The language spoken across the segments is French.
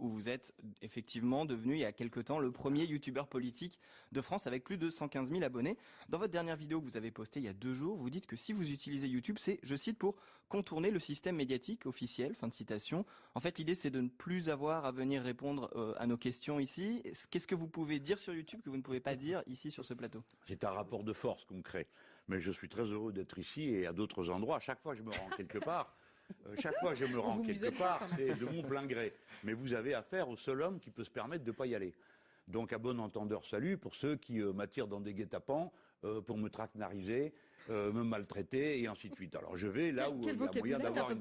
où vous êtes effectivement devenu il y a quelque temps le premier youtubeur politique de France avec plus de 115 000 abonnés. Dans votre dernière vidéo que vous avez postée il y a 2 jours, vous dites que si vous utilisez YouTube, c'est, je cite, pour contourner le système médiatique officiel, fin de citation. En fait, l'idée c'est de ne plus avoir à venir répondre à nos questions ici. Qu'est-ce que vous pouvez dire sur YouTube que vous ne pouvez pas dire ici sur ce plateau? C'est un rapport de force qu'on crée. Mais je suis très heureux d'être ici et à d'autres endroits. À chaque fois je me rends quelque part. C'est de mon plein gré. Mais vous avez affaire au seul homme qui peut se permettre de ne pas y aller. Donc, à bon entendeur, salut pour ceux qui m'attirent dans des guet-apens pour me traquenariser, me maltraiter et ainsi de suite. Alors, je vais là où il y a moyen d'avoir une...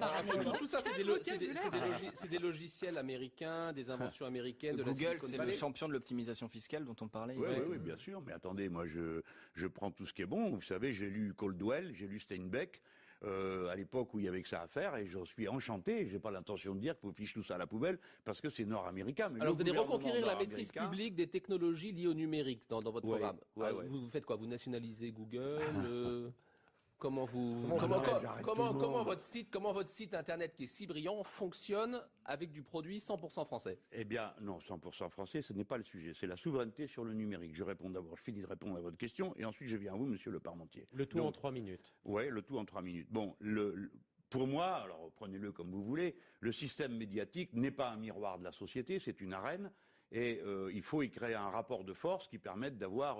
Tout ça, c'est des logiciels américains, des inventions américaines. De Google, c'est le champion de l'optimisation fiscale dont on parlait. Oui, bien sûr. Mais attendez, moi, je prends tout ce qui est bon. Vous savez, j'ai lu Caldwell, j'ai lu Steinbeck. À l'époque où il y avait que ça à faire, et j'en suis enchanté. J'ai pas l'intention de dire qu'il faut ficher tout ça à la poubelle parce que c'est nord-américain. Alors vous allez reconquérir la maîtrise publique des technologies liées au numérique dans votre programme. Vous faites quoi? Vous nationalisez Google Comment votre site internet qui est si brillant fonctionne avec du produit 100% français? Eh bien, non, 100% français, ce n'est pas le sujet. C'est la souveraineté sur le numérique. Je finis de répondre à votre question, et ensuite je viens à vous, monsieur le Parmentier. Le tout en 3 minutes. Oui, le tout en 3 minutes. Bon, pour moi, alors prenez-le comme vous voulez, le système médiatique n'est pas un miroir de la société, c'est une arène. Et il faut y créer un rapport de force qui permette d'avoir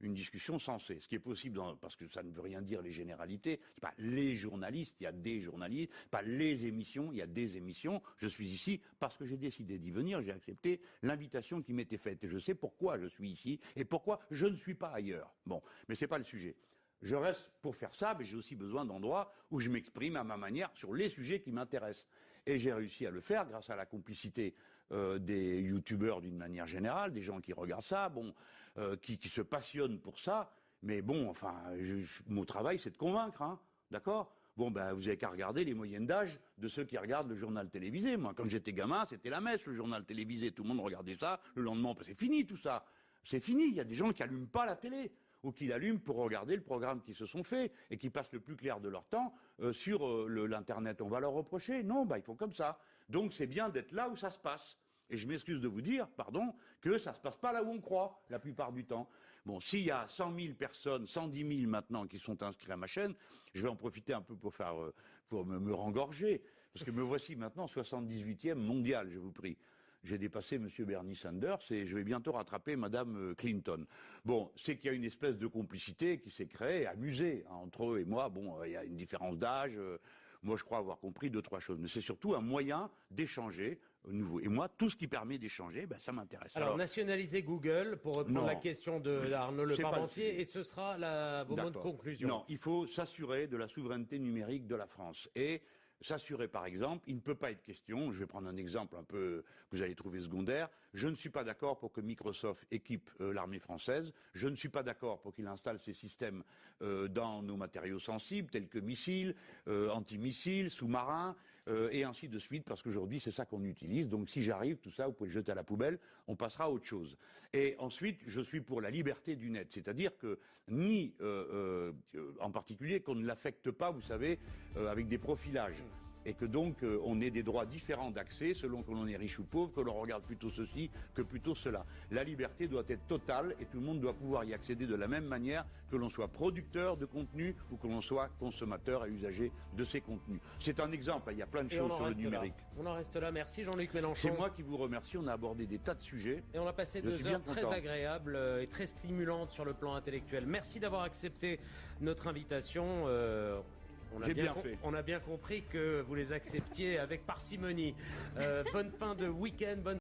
une discussion sensée. Ce qui est possible, parce que ça ne veut rien dire les généralités, c'est pas les journalistes, il y a des journalistes, pas les émissions, il y a des émissions. Je suis ici parce que j'ai décidé d'y venir, j'ai accepté l'invitation qui m'était faite. Et je sais pourquoi je suis ici et pourquoi je ne suis pas ailleurs. Bon, mais c'est pas le sujet. Je reste pour faire ça, mais j'ai aussi besoin d'endroits où je m'exprime à ma manière sur les sujets qui m'intéressent. Et j'ai réussi à le faire grâce à la complicité des youtubeurs d'une manière générale, des gens qui regardent ça, qui se passionnent pour ça. Mais bon, enfin, mon travail, c'est de convaincre, hein, d'accord ? Bon, vous avez qu'à regarder les moyennes d'âge de ceux qui regardent le journal télévisé. Moi, quand j'étais gamin, c'était la messe, le journal télévisé. Tout le monde regardait ça. Le lendemain, c'est fini tout ça. C'est fini. Il y a des gens qui allument pas la télé, ou qui l'allument pour regarder le programme qui se sont faits et qui passent le plus clair de leur temps sur l'Internet. On va leur reprocher? Non, ils font comme ça. Donc c'est bien d'être là où ça se passe. Et je m'excuse de vous dire, pardon, que ça se passe pas là où on croit, la plupart du temps. Bon, s'il y a 100 000 personnes, 110 000 maintenant qui sont inscrits à ma chaîne, je vais en profiter un peu pour me rengorger. Parce que me voici maintenant 78e mondial, je vous prie. J'ai dépassé M. Bernie Sanders et je vais bientôt rattraper Mme Clinton. Bon, c'est qu'il y a une espèce de complicité qui s'est créée, amusée, entre eux et moi. Bon, il y a une différence d'âge. Moi, je crois avoir compris 2-3 choses. Mais c'est surtout un moyen d'échanger nouveau. Et moi, tout ce qui permet d'échanger, ça m'intéresse. Alors, nationaliser Google, pour reprendre la question d'Arnaud Le Parmentier, et ce sera vos mots de conclusion. Non, il faut s'assurer de la souveraineté numérique de la France. Et s'assurer, par exemple, il ne peut pas être question, je vais prendre un exemple un peu que vous allez trouver secondaire, je ne suis pas d'accord pour que Microsoft équipe l'armée française, je ne suis pas d'accord pour qu'il installe ces systèmes dans nos matériaux sensibles, tels que missiles, antimissiles, sous-marins, et ainsi de suite, parce qu'aujourd'hui, c'est ça qu'on utilise. Donc si j'arrive, tout ça, vous pouvez le jeter à la poubelle, on passera à autre chose. Et ensuite, je suis pour la liberté du net, c'est-à-dire que en particulier, qu'on ne l'affecte pas, vous savez, avec des profilages. Et que donc on ait des droits différents d'accès selon que l'on est riche ou pauvre, que l'on regarde plutôt ceci que plutôt cela. La liberté doit être totale et tout le monde doit pouvoir y accéder de la même manière, que l'on soit producteur de contenu ou que l'on soit consommateur et usager de ces contenus. C'est un exemple, il y a plein de choses sur le numérique. On en reste là, merci Jean-Luc Mélenchon. C'est moi qui vous remercie, on a abordé des tas de sujets. Et on a passé 2 heures très agréables et très stimulantes sur le plan intellectuel. Merci d'avoir accepté notre invitation. On a bien compris que vous les acceptiez avec parcimonie. Bonne fin de week-end, bonne